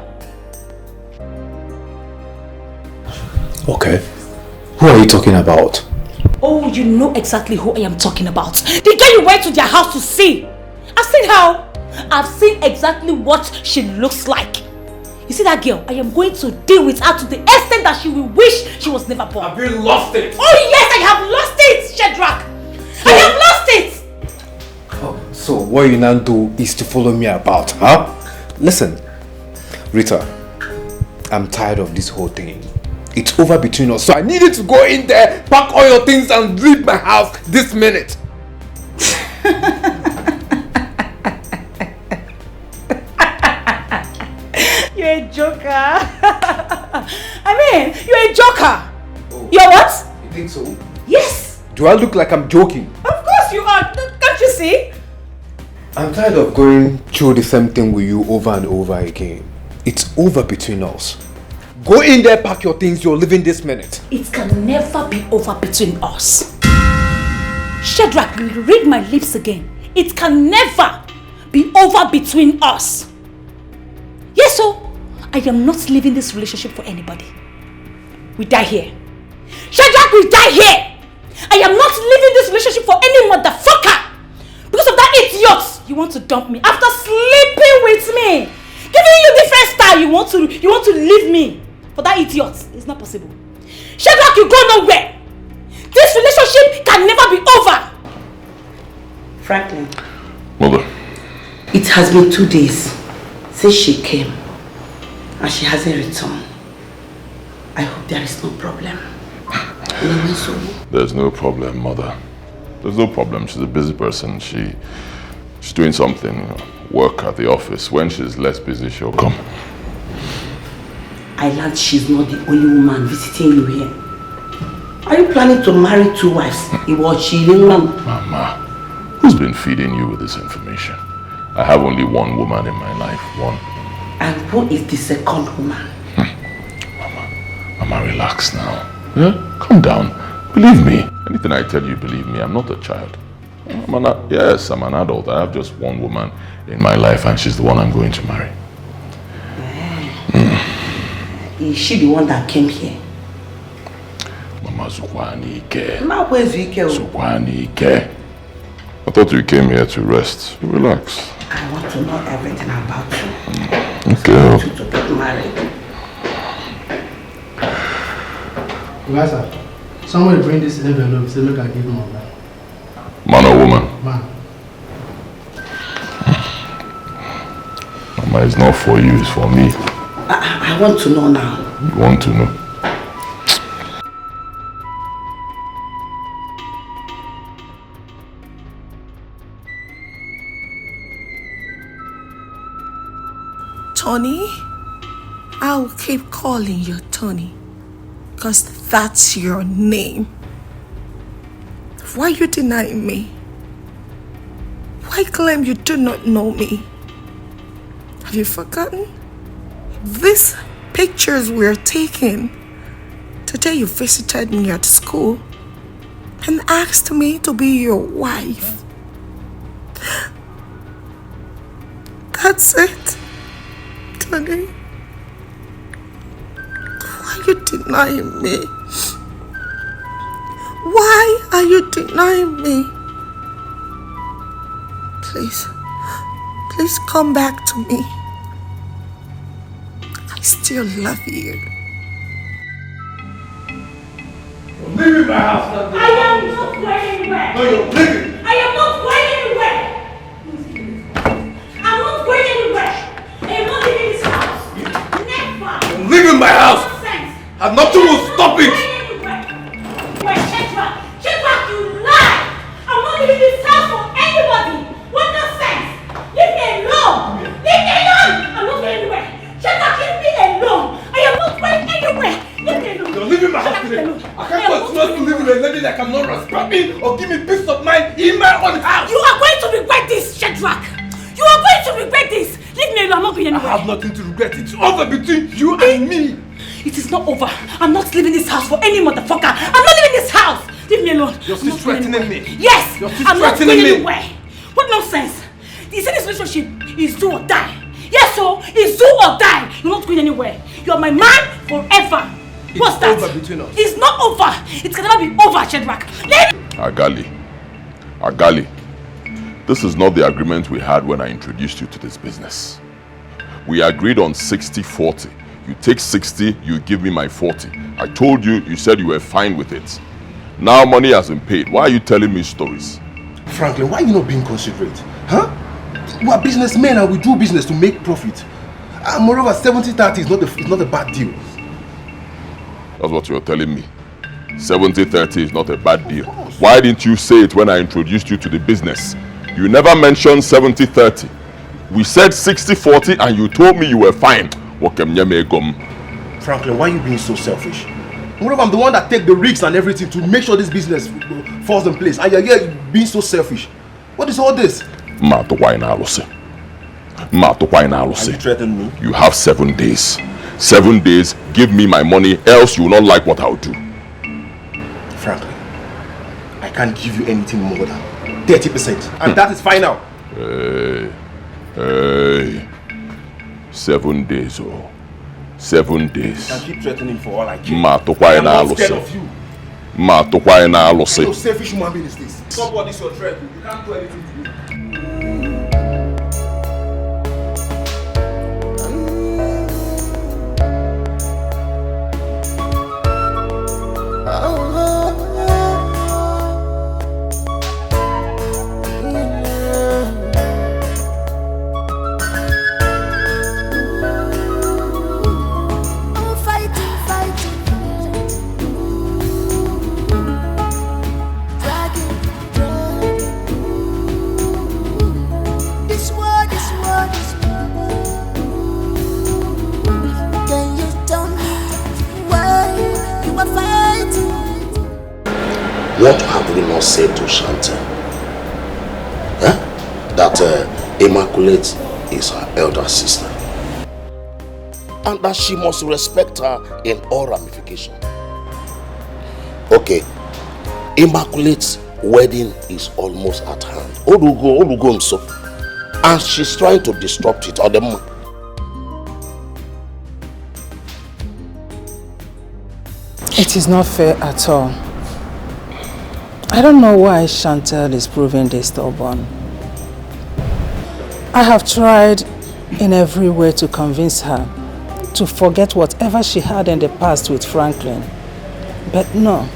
Okay. Who are you talking about? Oh, you know exactly who I am talking about. The girl you went to their house to see. I've seen her. I've seen exactly what she looks like. You see that girl? I am going to deal with her to the extent that she will wish she was never born. Have you lost it? Oh yes, I have lost it, Shadrach. I have lost it. Oh, so what you now do is to follow me about, huh? Listen, Rita, I'm tired of this whole thing. It's over between us, so I needed to go in there, pack all your things and leave my house this minute. You're a joker. I mean, you're a joker. Oh. You're what? You think so? Yes. Do I look like I'm joking? Of course you are. Can't you see? I'm tired of going through the same thing with you over and over again. It's over between us. Go in there, pack your things, you're leaving this minute. It can never be over between us. Shadrach, read my lips again. It can never be over between us. Yes, so I am not leaving this relationship for anybody. We die here. Shadrach, we die here. I am not leaving this relationship for any motherfucker. Because of that idiot, you want to dump me after sleeping with me. Giving you different style, you want to leave me for that idiot. It's not possible. Shadrach, you go nowhere. This relationship can never be over. Franklin, Mother. It has been 2 days since she came and she hasn't returned. I hope there is no problem. There's no problem, Mother. There's no problem. She's a busy person. She's doing something, you know, work at the office. When she's less busy, she'll come. I learned she's not the only woman visiting you here. Are you planning to marry 2 wives? Mama, who's been feeding you with this information? I have only one woman in my life, one. And who is the second woman? Mama, relax now. Yeah? Calm down. Believe me. Anything I tell you, believe me. I'm not a child. I'm an adult. I have just one woman in my life and she's the one I'm going to marry. Is she the one that came here? Mama Zukwani Ike. Mama, where's Ike? Zukwani Ike. I thought you came here to rest. Relax. I want to know everything about you. Okay. To get married. Gaza, somebody bring this envelope so look I give him a man. Man or woman? Man. Mama, it's not for you, it's for me. I want to know now. You want to know? Tony, I'll keep calling you Tony, because that's your name. Why you denying me? Why claim you do not know me? Have you forgotten? These pictures we're taking the day you visited me at school and asked me to be your wife. That's it. Tony, why are you denying me? Why are you denying me? Please come back to me. I still love you. You're leaving my house. I am not going anywhere. No, you're leaving. I am not going anywhere. I'm not going anywhere. I am not leaving this house. Never. You're leaving my house. Nonsense. And nothing will stop it. Wait, Shetra, you lie. I'm not leaving this house for anybody. What nonsense. Leave me alone. Leave me alone. I'm not going anywhere. Shetra, leave me alone. I am not going anywhere. Leave me alone. You're leaving my house today. I can't continue to live with a lady that cannot respect me or give me peace of mind in my own house. You are going to regret this, Shetra. You are going to regret this. Leave me alone. I'm not going anywhere. I have nothing to regret. It's over between you and me. It is not over. I'm not leaving this house for any motherfucker. I'm not leaving this house. Leave me alone. You're still threatening me. Yes. You're still I'm not threatening going me. anywhere. What nonsense? You say this relationship is do or die. Yes, so it's do or die. You're not going anywhere. You are my man forever. What's that? It's over between us. It's not over. It can never be over, Shedrack. Agali, this is not the agreement we had when I introduced you to this business. We agreed on 60-40. You take 60, you give me my 40. I told you, you said you were fine with it. Now money has been paid. Why are you telling me stories? Franklin, why are you not being considerate? Huh? We are businessmen and we do business to make profit. And moreover, 70-30 is not a bad deal. That's what you're telling me. 70-30 is not a bad deal. Why didn't you say it when I introduced you to the business? You never mentioned 70-30. We said 60-40 and you told me you were fine. Franklin, why are you being so selfish? Moreover, I'm the one that take the risks and everything to make sure this business falls in place. And you're here being so selfish. What is all this? Are you threatening me? You have 7 days. 7 days, give me my money, else you will not like what I'll do. Franklin, I can't give you anything more than 30%. And that is final. Hey. 7 days, oh. 7 days. You can keep threatening for all I care. I'm not scared of you. What kind of selfish human being is this? Somebody's your threat. You can't do anything to me. What have we not said to Chantel? That Immaculate is her elder sister. And that she must respect her in all ramifications. Okay, Immaculate's wedding is almost at hand. Olugo himself. And she's trying to disrupt it. It is not fair at all. I don't know why Chantel is proving this stubborn. I have tried in every way to convince her to forget whatever she had in the past with Franklin. But no,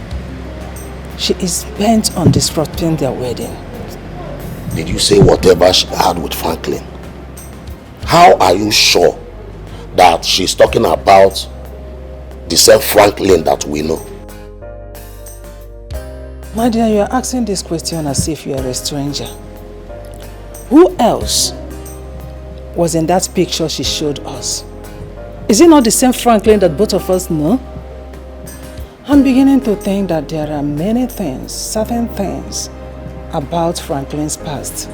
she is bent on disrupting their wedding. Did you say whatever she had with Franklin? How are you sure that she's talking about the same Franklin that we know? My dear, you are asking this question as if you are a stranger. Who else was in that picture she showed us? Is it not the same Franklin that both of us know? I'm beginning to think that there are many things, certain things about Franklin's past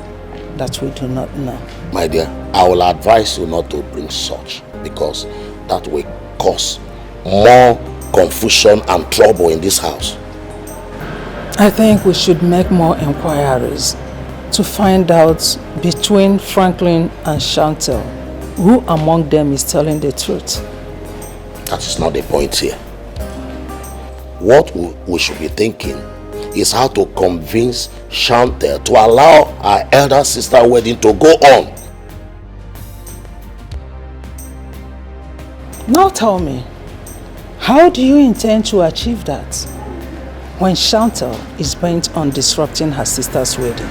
that we do not know. My dear, I will advise you not to bring such, because that will cause more confusion and trouble in this house. I think we should make more inquiries to find out between Franklin and Chantel who among them is telling the truth. That is not the point here. What we should be thinking is how to convince Chantel to allow our elder sister wedding to go on. Now tell me, how do you intend to achieve that when Chantel is bent on disrupting her sister's wedding?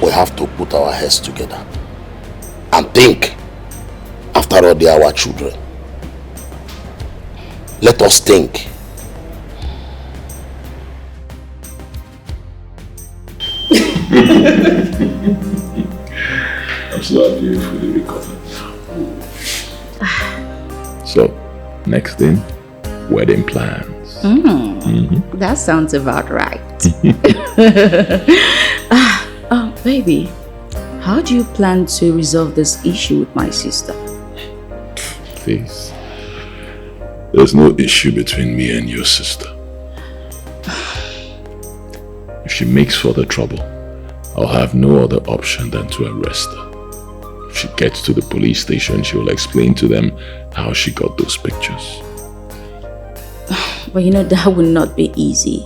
We have to put our heads together and think. After all, they are our children. Let us think. I'm so happy you fully recovered. So, next thing, wedding plans. That sounds about right. Baby, how do you plan to resolve this issue with my sister? Please. There's no issue between me and your sister. If she makes further trouble, I'll have no other option than to arrest her. If she gets to the police station, she will explain to them how she got those pictures. But you know, that would not be easy.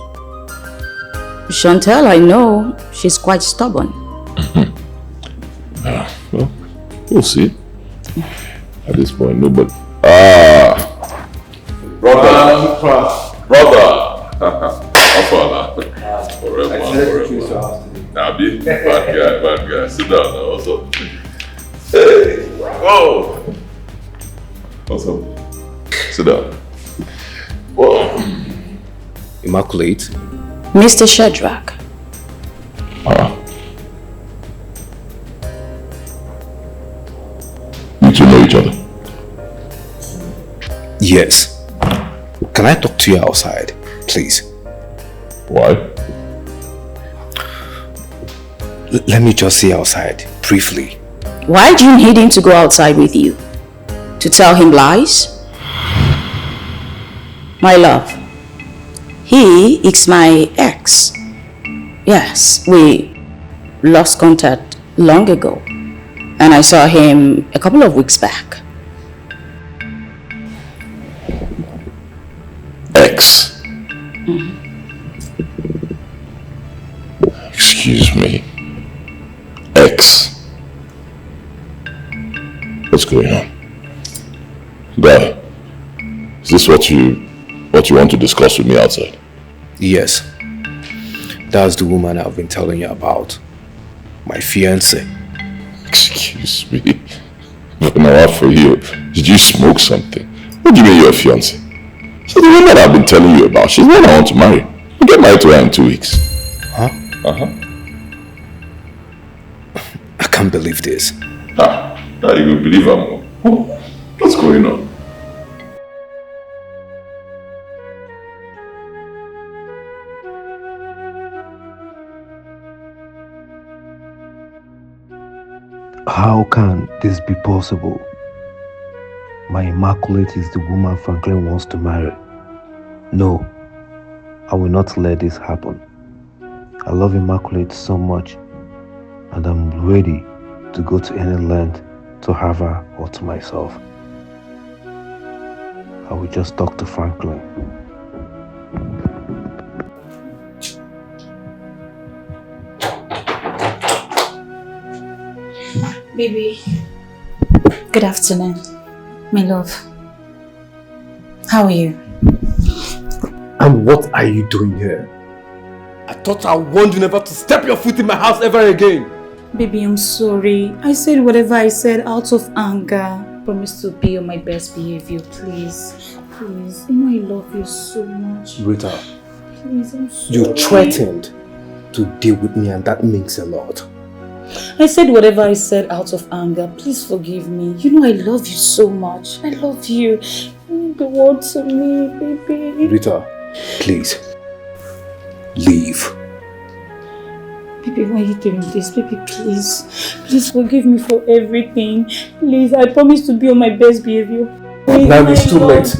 Chantel, I know, she's quite stubborn. Well, we'll see. At this point, nobody... Brother! Nabi, bad guy. Sit down now, what's up? Hey! Whoa! What's up? Sit down. Whoa! Immaculate? Mr. Shadrach. You two know each other? Yes. Can I talk to you outside, please? Why? Let me just see outside, briefly. Why do you need him to go outside with you? To tell him lies? My love, he is my ex. Yes, we lost contact long ago. And I saw him a couple of weeks back. Ex? Excuse me. Ex? What's going on? Guy, is this what you want to discuss with me outside? Yes. That's the woman I've been telling you about. My fiancée. Excuse me. But now for you, did you smoke something? What do you mean you're a fiancé? So the woman I've been telling you about, she's the one I want to marry. I'll get married to her in 2 weeks. Huh? I can't believe this. Now you will believe her more. What's going on? How can this be possible? My Immaculate is the woman Franklin wants to marry. No, I will not let this happen. I love Immaculate so much, and I'm ready to go to any length to have her or to myself. I will just talk to Franklin. Baby, good afternoon, my love. How are you? And what are you doing here? I thought I warned you never to step your foot in my house ever again. Baby, I'm sorry. I said whatever I said out of anger. Promise to be on my best behavior, please. Please, you know I love you so much. Rita, Please, I'm sorry. you threatened to deal with me, and that means a lot. I said whatever I said out of anger. Please forgive me. You know I love you so much. I love you. You mean the world to me, baby. Rita, please, leave. Baby, why are you doing this? Baby, please. Please forgive me for everything. Please, I promise to be on my best behavior. Please, Now it's too late.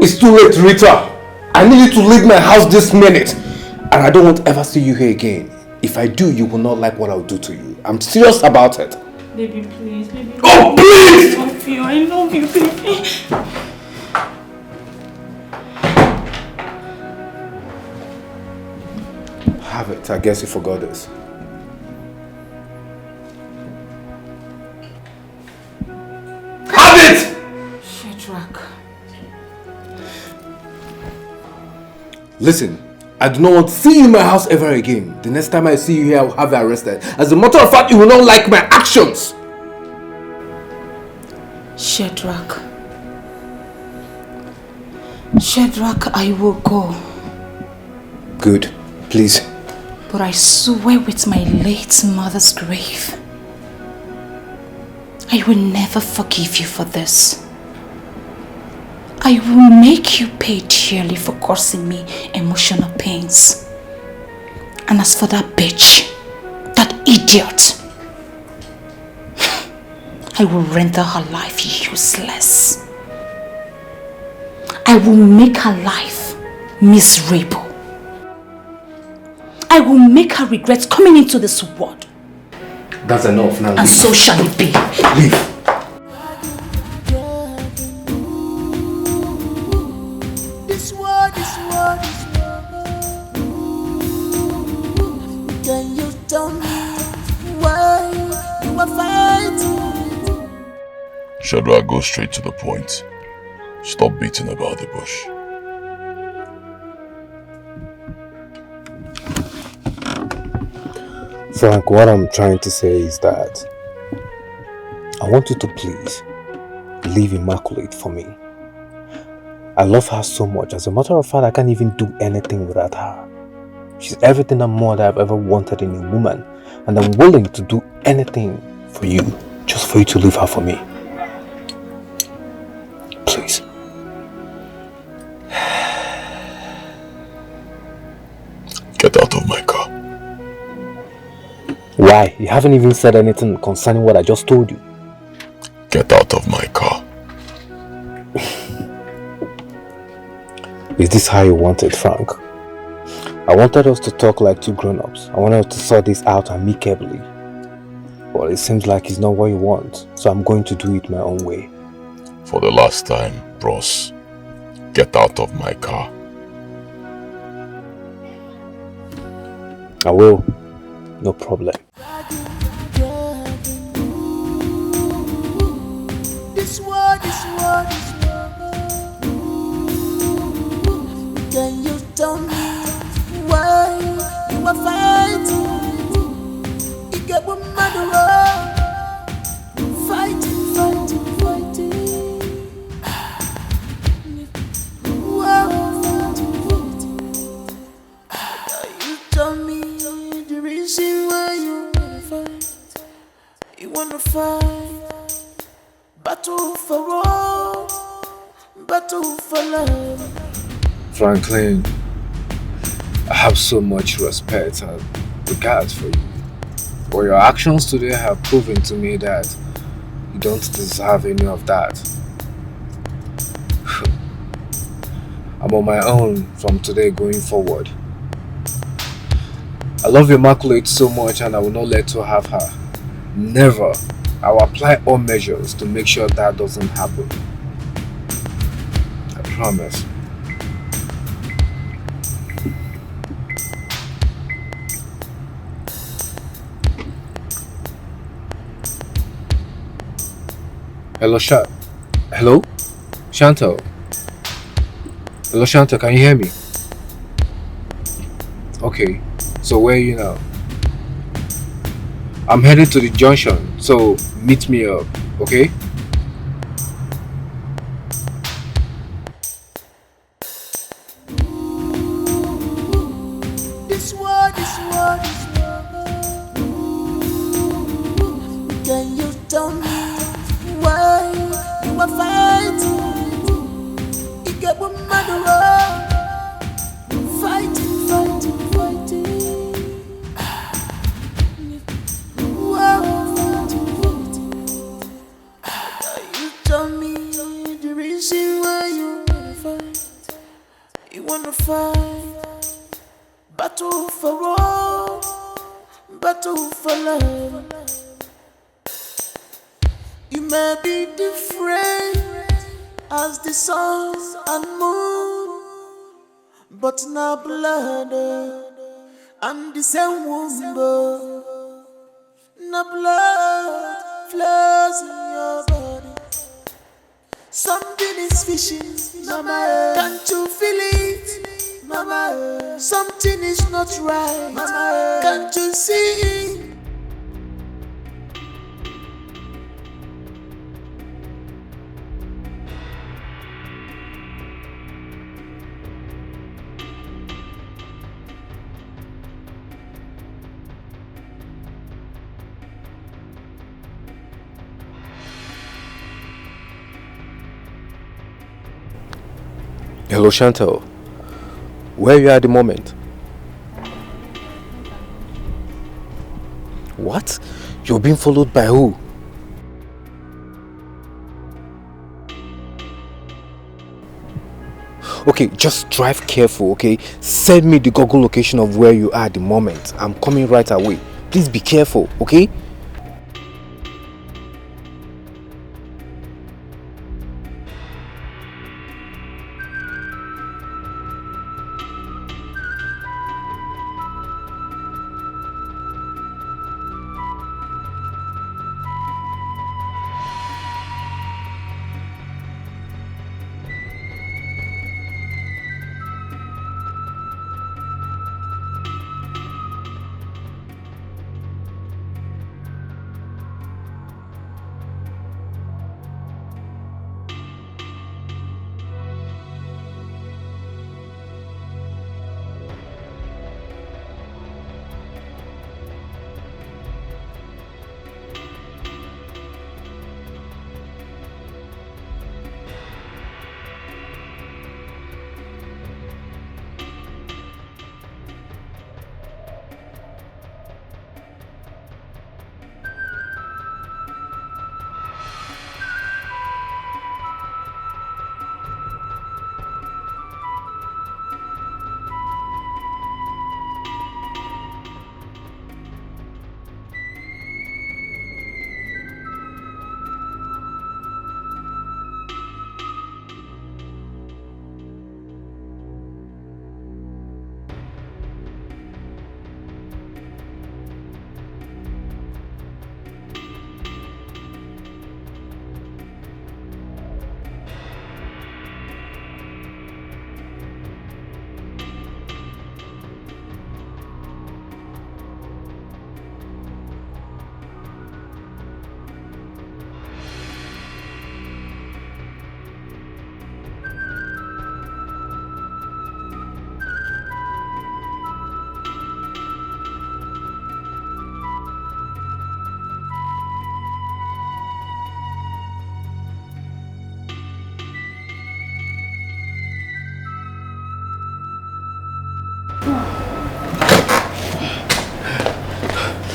It's too late, Rita. I need you to leave my house this minute. And I don't want to ever see you here again. If I do, you will not like what I'll do to you. I'm serious about it. Baby, please. Baby, oh, please! I love you, baby. Have it. I guess you forgot this. Have it! Shadrach. Listen, I do not want to see you in my house ever again. The next time I see you here, I will have you arrested. As a matter of fact, you will not like my actions. Shadrach. Shadrach, I will go. Good. Please. But I swear with my late mother's grave, I will never forgive you for this. I will make you pay dearly for causing me emotional pains. And as for that bitch, that idiot, I will render her life useless. I will make her life miserable. I will make her regret coming into this world. That's enough now. And so shall it be. Leave. This world. Can you tell me why you are fighting? Shadrach, go straight to the point. Stop beating about the bush. Frank, what I'm trying to say is that I want you to please leave Immaculate for me. I love her so much. As a matter of fact, I can't even do anything without her. She's everything and more that I've ever wanted in a woman. And I'm willing to do anything for you, just for you to leave her for me. Please. Get out of my car. Why? You haven't even said anything concerning what I just told you. Get out of my car. Is this how you want it, Frank? I wanted us to talk like two grown-ups. I wanted us to sort this out amicably. But it seems like it's not what you want, so I'm going to do it my own way. For the last time, bros, get out of my car. I will. No problem. This world. Can you tell me why you are fighting? You get one murderer. Fighting. Wow, fighting. Can you tell me the reason why you wanna fight? You wanna fight. Battle for all. Battle for love. Franklin, I have so much respect and regard for you. But your actions today have proven to me that you don't deserve any of that. I'm on my own from today going forward. I love Immaculate so much and I will not let you have her. Never. I will apply all measures to make sure that doesn't happen. I promise. Hello, Hello? Chantal? Hello, Chantal, can you hear me? Okay, so where are you now? I'm headed to the junction, so meet me up, okay? This world, can you tell me why you are fighting? You get one man fighting. Wow, fighting. Can you tell me the reason why you wanna fight? You wanna fight? Battle for all, battle for love. You may be different as the sun and moon, but now blood and the same womb. Now blood flows in your body. Something is fishing, mama. Can't you feel it, mama? Something is not right, mama. Can't you see? Hello, Chantal. Where are you at the moment? What? You're being followed by who? Okay, just drive careful, okay? Send me the Google location of where you are at the moment. I'm coming right away. Please be careful, okay?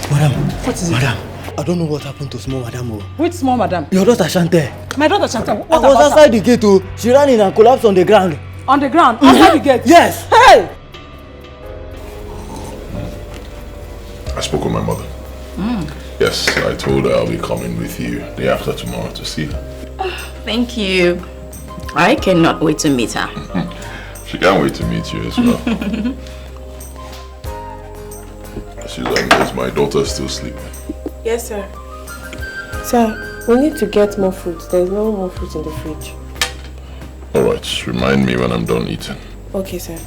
Madam, What is it? Madam, I don't know what happened to small madam. Which small madam? Your daughter Chantel. My daughter Chantel, what I was about outside the gate. She ran in and collapsed on the ground. On the ground? Outside the gate? Yes. Hey! I spoke with my mother. Yes, I told her I'll be coming with you day after tomorrow to see her. Thank you. I cannot wait to meet her. She can't wait to meet you as well. Susan, is my daughter still sleeping? Yes, sir. Sir, we need to get more fruit. There's no more fruit in the fridge. Alright, remind me when I'm done eating. Okay, sir.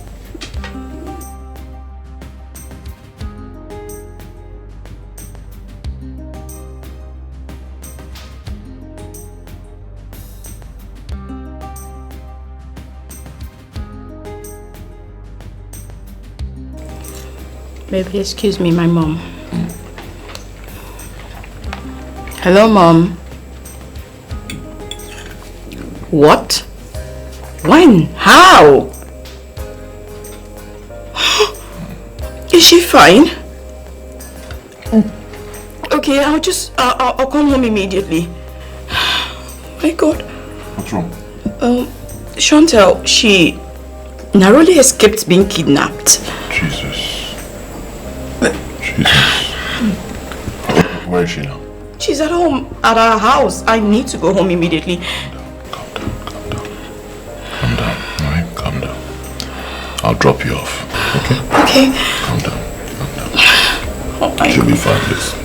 Baby, excuse me, my mom. Hello, Mom. What? When? How? Is she fine? Okay, I'll come home immediately. My God. What's wrong? Chantel, she narrowly escaped being kidnapped. Jesus. Where is she now? She's at home, at our house. I need to go home immediately. Calm down, alright? Calm down. I'll drop you off, okay? Okay. Calm down. Oh my She'll be God. fine, please.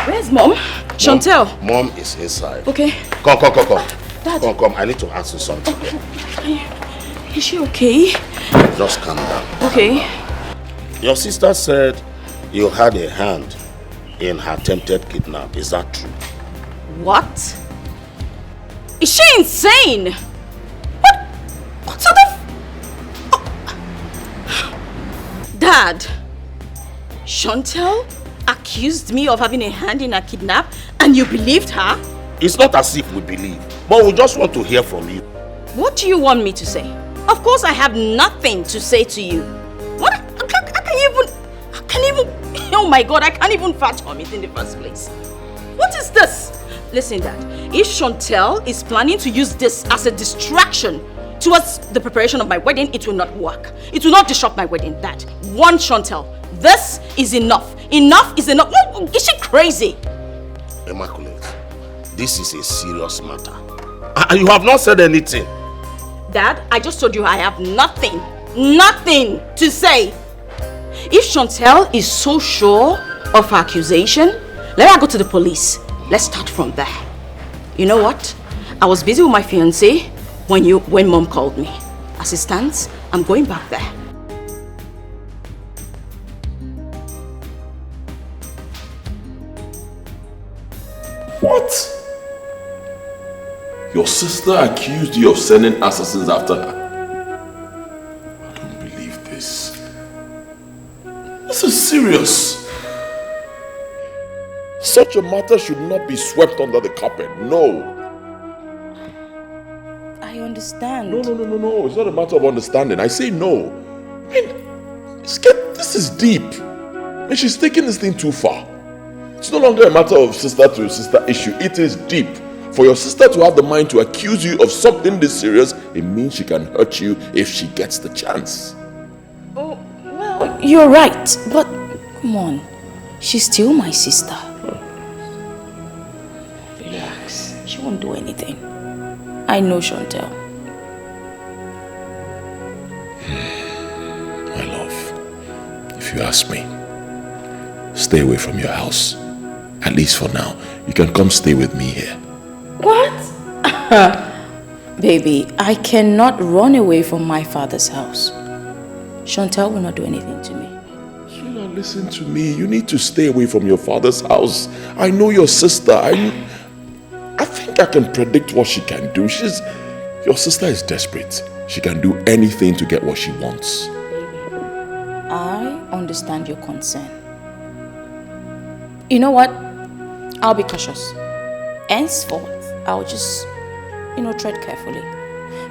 Where's Mom? Chantel. Mom is inside. Okay. Come. Dad. Come. I need to ask you something. Is she okay? Just calm down. Okay. Your sister said you had a hand in her attempted kidnap. Is that true? What? Is she insane? What sort of... Dad, Chantel accused me of having a hand in a kidnap and you believed her? It's not as if we believe, but we just want to hear from you. What do you want me to say? Of course I have nothing to say to you. What? I can't even... Oh my God, I can't even fathom it in the first place. What is this? Listen, Dad, if Chantel is planning to use this as a distraction towards the preparation of my wedding, it will not work. It will not disrupt my wedding, Dad. One Chantel. This is enough. Enough is enough. Is she crazy? Immaculate, this is a serious matter. And you have not said anything. Dad, I just told you I have nothing to say. If Chantel is so sure of her accusation, let her go to the police. Let's start from there. You know what? I was busy with my fiancé when Mom called me. As it stands, I'm going back there. What? Your sister accused you of sending assassins after her? I don't believe this. This is serious. Such a matter should not be swept under the carpet. No. I understand. No. It's not a matter of understanding. I say no. I mean, this is deep. I mean, she's taking this thing too far. It's no longer a matter of sister to sister issue. It is deep. For your sister to have the mind to accuse you of something this serious, it means she can hurt you if she gets the chance. Oh, well, you're right. But, come on. She's still my sister. Relax. She won't do anything. I know Chantel. My love, if you ask me, stay away from your house. At least for now. You can come stay with me here. What? Baby, I cannot run away from my father's house. Chantel will not do anything to me. Sheila, listen to me. You need to stay away from your father's house. I know your sister. I think I can predict what she can do. Your sister is desperate. She can do anything to get what she wants. Baby, I understand your concern. You know what? I'll be cautious. Henceforth, I'll just, tread carefully.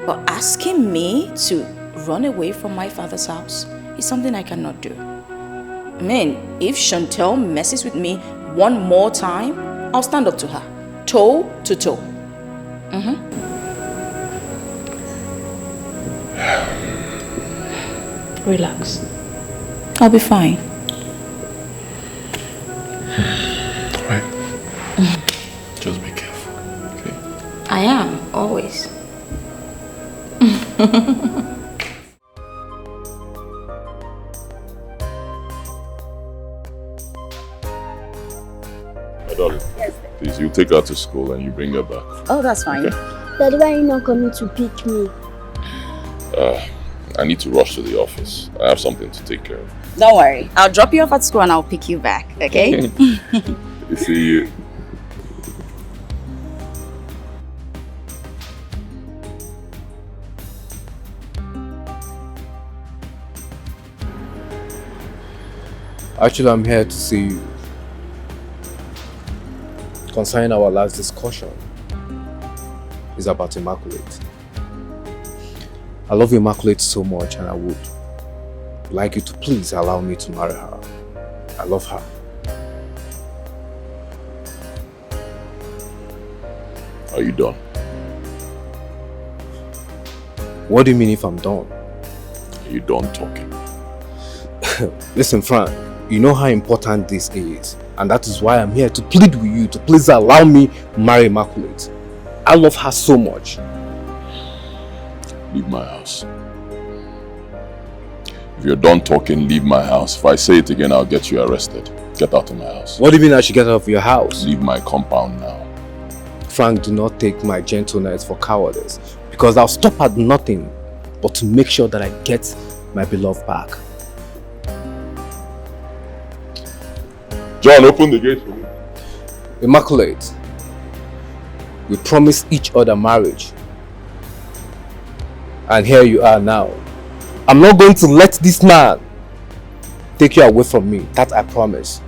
But asking me to run away from my father's house is something I cannot do. I mean, if Chantel messes with me one more time, I'll stand up to her, toe to toe. Relax. I'll be fine. Right. Just be careful, okay? I am, always. My darling, please, you take her to school and you bring her back. Oh, that's fine. Okay. Daddy, why are you not coming to pick me? I need to rush to the office. I have something to take care of. Don't worry. I'll drop you off at school and I'll pick you back, okay? See you. Actually, I'm here to see you concerning our last discussion. It's about Immaculate. I love Immaculate so much, and I would like you to please allow me to marry her. I love her. Are you done? What do you mean if I'm done? Are you done talking? Listen, Frank, you know how important this is, and that is why I'm here to plead with you to please allow me to marry Immaculate. I love her so much. Leave my house. If you're done talking, leave my house. If I say it again, I'll get you arrested. Get out of my house. What do you mean I should get out of your house? Leave my compound now. Frank, do not take my gentleness for cowardice, because I'll stop at nothing but to make sure that I get my beloved back. John, open the gate for me. Immaculate, we promised each other marriage. And here you are now. I'm not going to let this man take you away from me. That I promise.